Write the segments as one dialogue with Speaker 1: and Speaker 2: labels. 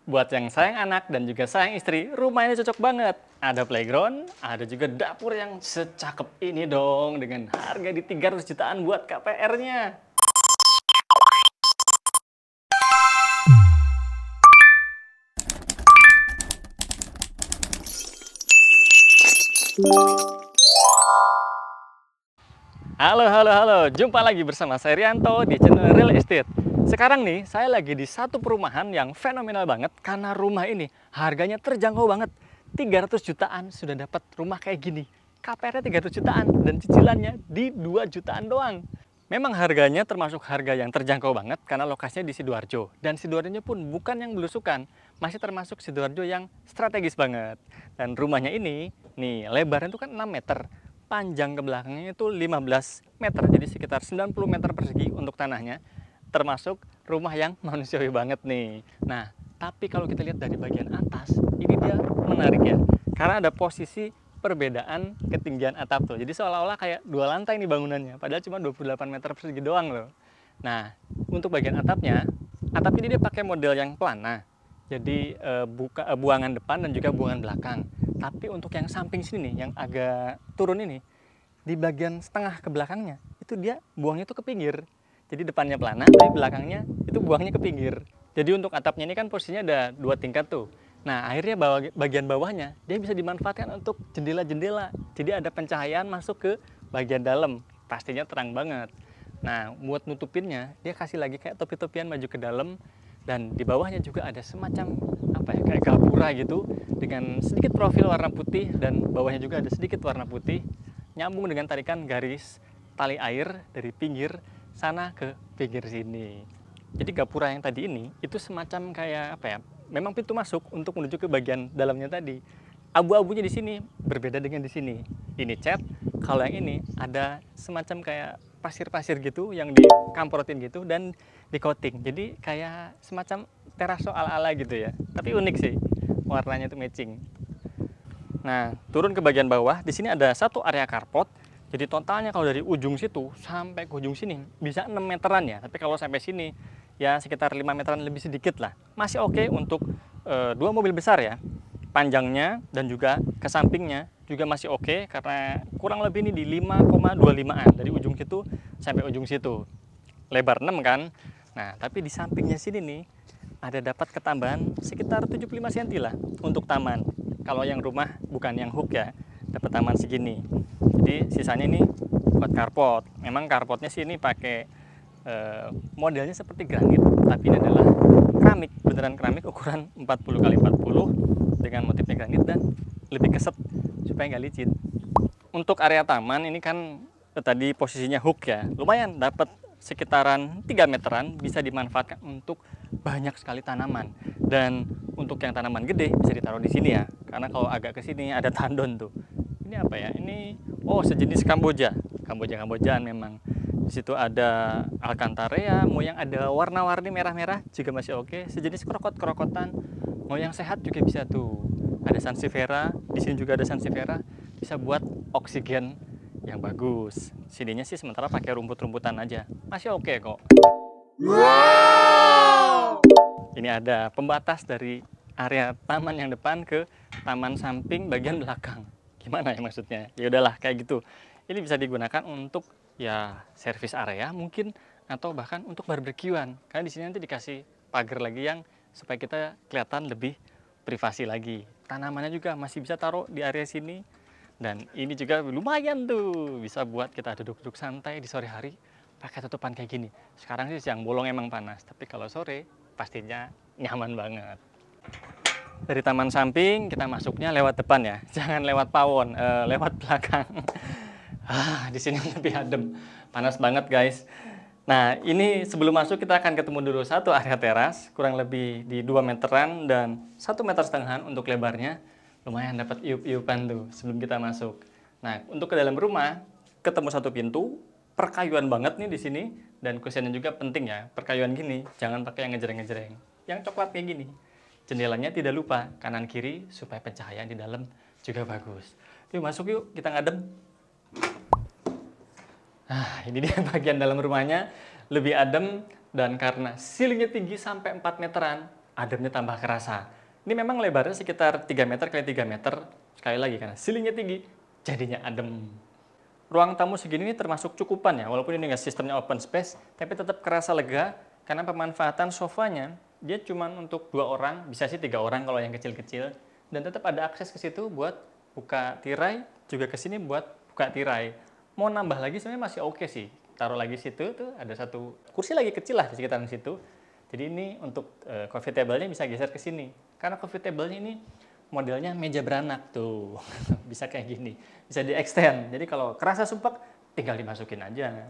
Speaker 1: Buat yang sayang anak dan juga sayang istri, rumah ini cocok banget. Ada playground, ada juga dapur yang secakep ini dong, dengan harga di 300 jutaan buat KPR-nya. Halo, halo, halo. Jumpa lagi bersama saya Rianto di channel Real Estate. Sekarang nih, saya lagi di satu perumahan yang fenomenal banget karena rumah ini harganya terjangkau banget. 300 jutaan sudah dapat rumah kayak gini. KPR-nya 300 jutaan dan cicilannya di 2 jutaan doang. Memang harganya termasuk harga yang terjangkau banget karena lokasinya di Sidoarjo. Dan Sidoarjonya pun bukan yang belusukan, masih termasuk Sidoarjo yang strategis banget. Dan rumahnya ini, nih lebarnya itu kan 6 meter. Panjang ke belakangnya itu 15 meter, jadi sekitar 90 meter persegi untuk tanahnya, termasuk rumah yang manusiawi banget nih. Nah, tapi kalau kita lihat dari bagian atas, ini dia menarik ya, karena ada posisi perbedaan ketinggian atap tuh. Jadi seolah-olah kayak dua lantai nih bangunannya, padahal cuma 28 meter persegi doang loh. Nah, untuk bagian atapnya, atap ini dia pakai model yang pelana. Jadi buangan depan dan juga buangan belakang. Tapi untuk yang samping sini nih, yang agak turun ini, di bagian setengah ke belakangnya, itu dia buangnya tuh ke pinggir. Jadi depannya pelana, tapi belakangnya itu buangnya ke pinggir. Jadi untuk atapnya ini kan posisinya ada 2 tingkat tuh. Nah, akhirnya bagian bawahnya, dia bisa dimanfaatkan untuk jendela-jendela. Jadi ada pencahayaan masuk ke bagian dalam. Pastinya terang banget. Nah, buat nutupinnya, dia kasih lagi kayak topi-topian maju ke dalam. Dan di bawahnya juga ada semacam apa ya, kayak gapura gitu dengan sedikit profil warna putih, dan bawahnya juga ada sedikit warna putih nyambung dengan tarikan garis tali air dari pinggir sana ke pinggir sini. Jadi gapura yang tadi ini itu semacam kayak apa ya, memang pintu masuk untuk menuju ke bagian dalamnya tadi. Abu-abunya di sini berbeda dengan di sini. Ini cat, kalau yang ini ada semacam kayak pasir-pasir gitu yang dikamprotin gitu dan di coating. Jadi kayak semacam teraso ala-ala gitu ya. Tapi unik sih, warnanya itu matching. Nah, turun ke bagian bawah, di sini ada satu area carport. Jadi totalnya kalau dari ujung situ sampai ke ujung sini bisa 6 meteran ya. Tapi kalau sampai sini ya sekitar 5 meteran lebih sedikit lah. Masih oke untuk dua mobil besar ya. Panjangnya dan juga ke sampingnya juga masih oke karena kurang lebih ini di 5,25an dari ujung situ sampai ujung situ. Lebar 6 kan. Nah, tapi di sampingnya sini nih ada dapat ketambahan sekitar 75 cm lah untuk taman. Kalau yang rumah bukan yang hook ya, dapat taman segini. Jadi sisanya ini buat carport. Memang carportnya sini pakai modelnya seperti granit, tapi ini adalah keramik, beneran keramik ukuran 40 kali 40 dengan motifnya granit dan lebih keset supaya nggak licin. Untuk area taman ini kan tadi posisinya hook ya, lumayan dapat sekitaran 3 meteran, bisa dimanfaatkan untuk banyak sekali tanaman. Dan untuk yang tanaman gede bisa ditaruh di sini ya, karena kalau agak ke sini ada tandon tuh. Ini apa ya? Ini sejenis Kamboja, Kambojaan memang. Di situ ada Alcantara, mau yang ada warna-warni merah-merah juga masih oke. Sejenis krokot-krokotan, mau yang sehat juga bisa tuh. Ada Sansevieria, di sini juga ada Sansevieria, bisa buat oksigen yang bagus. Sininya sih sementara pakai rumput-rumputan aja, masih oke kok. Wow! Ini ada pembatas dari area taman yang depan ke taman samping bagian belakang. Gimana ya maksudnya? Ya udahlah kayak gitu. Ini bisa digunakan untuk ya servis area mungkin, atau bahkan untuk barbekyuan. Karena di sini nanti dikasih pagar lagi yang supaya kita kelihatan lebih privasi lagi. Tanamannya juga masih bisa taruh di area sini. Dan ini juga lumayan tuh, bisa buat kita duduk-duduk santai di sore hari pakai tutupan kayak gini. Sekarang sih siang bolong emang panas, tapi kalau sore pastinya nyaman banget. Dari taman samping kita masuknya lewat depan ya, jangan lewat pawon, lewat belakang. Di sini lebih adem, panas banget guys. Nah, ini sebelum masuk kita akan ketemu dulu satu area teras, kurang lebih di 2 meteran dan 1,5 meter untuk lebarnya. Lumayan dapat iup-iupan tuh sebelum kita masuk. Nah, untuk ke dalam rumah, ketemu satu pintu, perkayuan banget nih di sini, dan kusennya juga penting ya, perkayuan gini, jangan pakai yang ngejreng-ngejreng. Yang coklat kayak gini. Jendelanya tidak lupa kanan kiri supaya pencahayaan di dalam juga bagus. Yuk masuk yuk, kita ngadem. Nah, ini dia bagian dalam rumahnya, lebih adem, dan karena ceilingnya tinggi sampai 4 meteran, ademnya tambah kerasa. Ini memang lebarnya sekitar 3 meter kali 3 meter. Sekali lagi karena ceilingnya tinggi, jadinya adem. Ruang tamu segini ini termasuk cukupan ya, walaupun ini nggak sistemnya open space, tapi tetap kerasa lega karena pemanfaatan sofanya dia cuma untuk 2 orang, bisa sih 3 orang kalau yang kecil-kecil, dan tetap ada akses ke situ buat buka tirai, juga ke sini buat buka tirai. Mau nambah lagi sebenarnya masih oke sih, taruh lagi situ tuh ada satu kursi lagi kecil lah di sekitaran situ. Jadi ini untuk coffee table-nya bisa geser ke sini, karena coffee table-nya ini modelnya meja beranak tuh. Bisa kayak gini, bisa di extend. Jadi kalau kerasa sumpek tinggal dimasukin aja.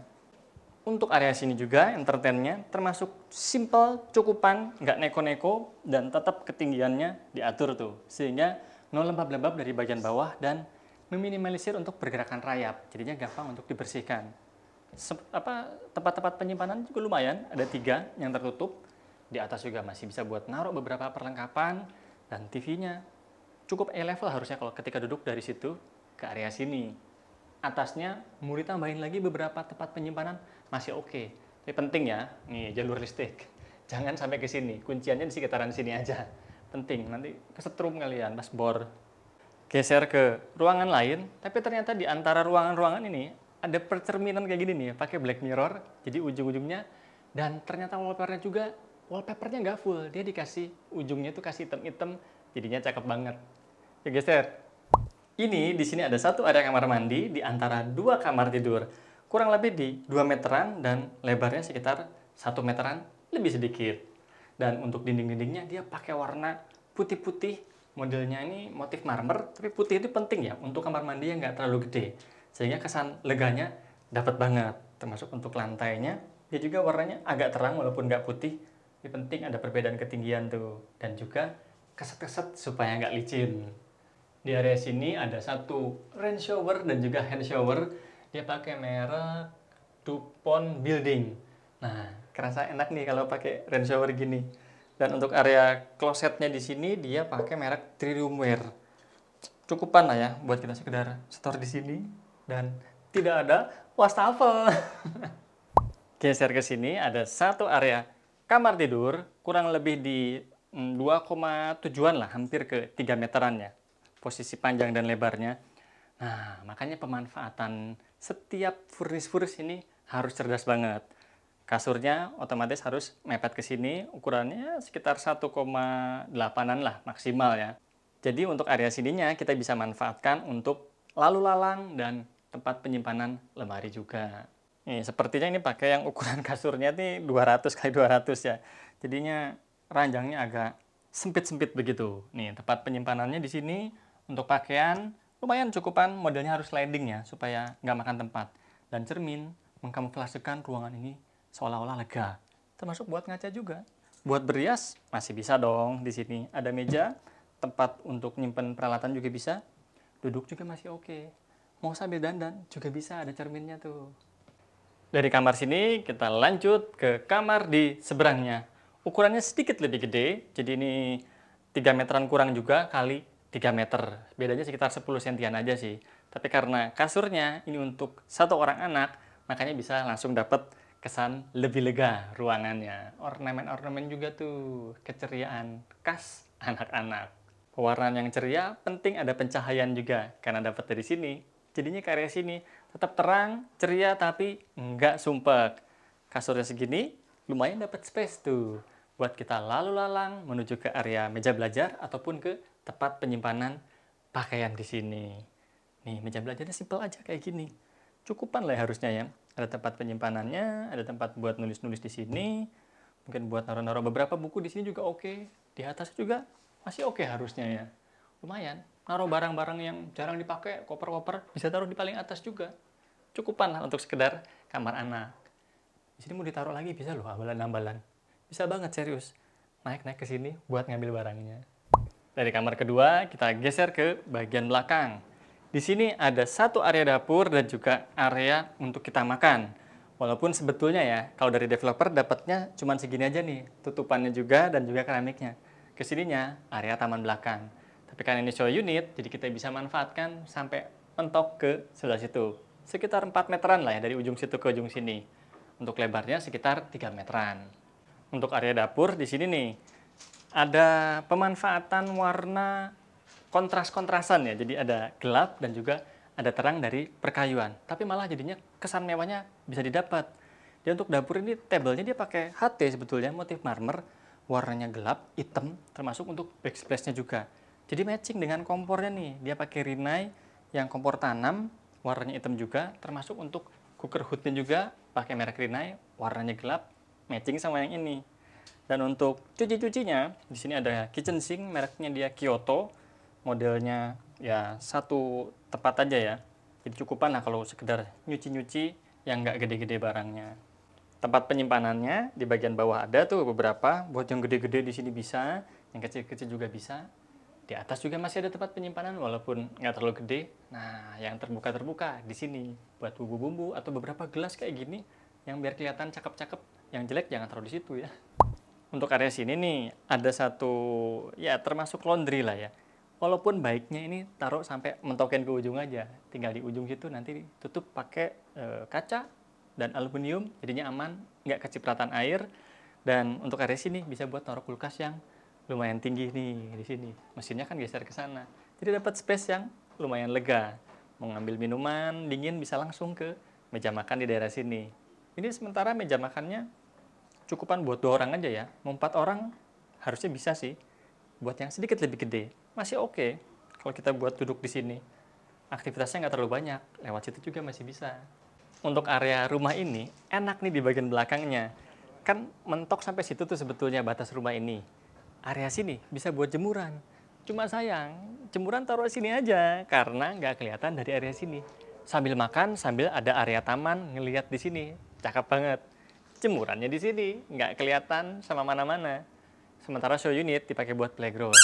Speaker 1: Untuk area sini juga entertainnya termasuk simple, cukupan, nggak neko-neko, dan tetap ketinggiannya diatur tuh, sehingga no lembab-lembab dari bagian bawah dan meminimalisir untuk pergerakan rayap, jadinya gampang untuk dibersihkan. Tempat-tempat penyimpanan juga lumayan, ada 3 yang tertutup. Di atas juga masih bisa buat naruh beberapa perlengkapan, dan TV-nya cukup A-level harusnya kalau ketika duduk dari situ ke area sini. Atasnya mau ditambahin lagi beberapa tempat penyimpanan masih oke. Tapi penting ya, nih jalur listrik. Jangan sampai ke sini, kunciannya di sekitaran sini aja. Penting, nanti kesetrum kalian pas bor. Geser ke ruangan lain, tapi ternyata di antara ruangan-ruangan ini ada percerminan kayak gini nih, pakai black mirror, jadi ujung-ujungnya, dan ternyata wallpapernya juga, wallpapernya nggak full, dia dikasih ujungnya tuh kasih hitam-hitam, jadinya cakep banget. Ya geser. Ini di sini ada satu area kamar mandi di antara 2 kamar tidur. Kurang lebih di 2 meteran dan lebarnya sekitar 1 meteran lebih sedikit. Dan untuk dinding-dindingnya dia pakai warna putih-putih. Modelnya ini motif marmer, tapi putih itu penting ya untuk kamar mandi yang nggak terlalu gede. Sehingga kesan leganya dapat banget. Termasuk untuk lantainya, dia juga warnanya agak terang walaupun nggak putih. Ini penting ada perbedaan ketinggian tuh. Dan juga keset-keset supaya nggak licin. Di area sini ada satu rain shower dan juga hand shower. Dia pakai merek Dupont Building. Nah, kerasa enak nih kalau pakai rain shower gini. Dan untuk area klosetnya di sini dia pakai merek Triumware. Cukupan lah ya buat kita sekedar store di sini dan tidak ada wastafel. Geser ke sini ada satu area kamar tidur kurang lebih di 2,7-an lah, hampir ke 3 meteran ya. Posisi panjang dan lebarnya. Nah, makanya pemanfaatan setiap furnish ini harus cerdas banget. Kasurnya otomatis harus mepet ke sini, ukurannya sekitar 1,8-an lah maksimal ya. Jadi untuk area sininya kita bisa manfaatkan untuk lalu lalang dan tempat penyimpanan lemari juga. Nih, sepertinya ini pakai yang ukuran kasurnya nih 200 kali 200 ya. Jadinya ranjangnya agak sempit-sempit begitu. Nih, tempat penyimpanannya di sini. Untuk pakaian, lumayan cukupan, modelnya harus sliding ya, supaya nggak makan tempat. Dan cermin, mengkamuflasekan ruangan ini seolah-olah lega. Termasuk buat ngaca juga. Buat berias, masih bisa dong di sini. Ada meja, tempat untuk nyimpen peralatan juga bisa. Duduk juga masih oke. Mau sambil dandan, juga bisa, ada cerminnya tuh. Dari kamar sini, kita lanjut ke kamar di seberangnya. Ukurannya sedikit lebih gede, jadi ini 3 meteran kurang juga kali 3 meter. Bedanya sekitar 10 sentian aja sih. Tapi karena kasurnya ini untuk 1 orang anak, makanya bisa langsung dapat kesan lebih lega ruangannya. Ornamen-ornamen juga tuh, keceriaan khas anak-anak. Pewarnaan yang ceria, penting ada pencahayaan juga, karena dapat dari sini. Jadinya ke area sini tetap terang, ceria, tapi nggak sumpek. Kasurnya segini, lumayan dapat space tuh. Buat kita lalu lalang menuju ke area meja belajar ataupun ke tempat penyimpanan pakaian di sini. Nih, meja belajarnya simpel aja kayak gini. Cukupan lah harusnya ya. Ada tempat penyimpanannya, ada tempat buat nulis-nulis di sini. Mungkin buat naruh-naruh beberapa buku di sini juga oke. Di atas juga masih oke harusnya ya. Lumayan. Naruh barang-barang yang jarang dipakai, koper-koper, bisa taruh di paling atas juga. Cukupan lah untuk sekedar kamar anak. Di sini mau ditaruh lagi bisa loh, ambalan-ambalan. Bisa banget serius. Naik-naik ke sini buat ngambil barangnya. Dari kamar kedua, kita geser ke bagian belakang. Di sini ada satu area dapur dan juga area untuk kita makan. Walaupun sebetulnya ya, kalau dari developer dapatnya cuma segini aja nih, tutupannya juga dan juga keramiknya. Kesininya area taman belakang. Tapi kan ini show unit, jadi kita bisa manfaatkan sampai mentok ke sebelah situ. Sekitar 4 meteran lah ya, dari ujung situ ke ujung sini. Untuk lebarnya sekitar 3 meteran. Untuk area dapur di sini nih, ada pemanfaatan warna kontras-kontrasan ya. Jadi ada gelap dan juga ada terang dari perkayuan. Tapi malah jadinya kesan mewahnya bisa didapat. Dia untuk dapur ini tabelnya dia pakai HT sebetulnya, motif marmer, warnanya gelap, hitam, termasuk untuk backsplash-nya juga. Jadi matching dengan kompornya nih. Dia pakai Rinnai yang kompor tanam, warnanya hitam juga, termasuk untuk cooker hood-nya juga pakai merek Rinnai, warnanya gelap, matching sama yang ini. Dan untuk cuci-cucinya, di sini ada kitchen sink, mereknya dia Kyoto, modelnya ya satu tempat aja ya. Jadi cukupan lah kalau sekedar nyuci-nyuci yang nggak gede-gede barangnya. Tempat penyimpanannya di bagian bawah ada tuh beberapa, buat yang gede-gede di sini bisa, yang kecil-kecil juga bisa. Di atas juga masih ada tempat penyimpanan walaupun nggak terlalu gede. Nah, yang terbuka-terbuka di sini buat bumbu-bumbu atau beberapa gelas kayak gini yang biar kelihatan cakep-cakep. Yang jelek jangan taruh di situ ya. Untuk area sini nih ada satu ya termasuk laundry lah ya. Walaupun baiknya ini taruh sampai mentokin ke ujung aja. Tinggal di ujung situ nanti tutup pakai kaca dan aluminium, jadinya aman, nggak kecipratan air. Dan untuk area sini bisa buat taruh kulkas yang lumayan tinggi nih di sini. Mesinnya kan geser ke sana. Jadi dapat space yang lumayan lega. Mau ngambil minuman dingin bisa langsung ke meja makan di daerah sini. Ini sementara meja makannya cukupan buat 2 orang aja ya. Mau 4 orang harusnya bisa sih. Buat yang sedikit lebih gede masih oke. Kalau kita buat duduk di sini, aktivitasnya nggak terlalu banyak. Lewat situ juga masih bisa. Untuk area rumah ini enak nih di bagian belakangnya. Kan mentok sampai situ tuh sebetulnya batas rumah ini. Area sini bisa buat jemuran. Cuma sayang, jemuran taruh sini aja karena nggak kelihatan dari area sini. Sambil makan, sambil ada area taman ngelihat di sini. Cakep banget. Jemurannya di sini, nggak kelihatan sama mana-mana. Sementara show unit dipakai buat playground.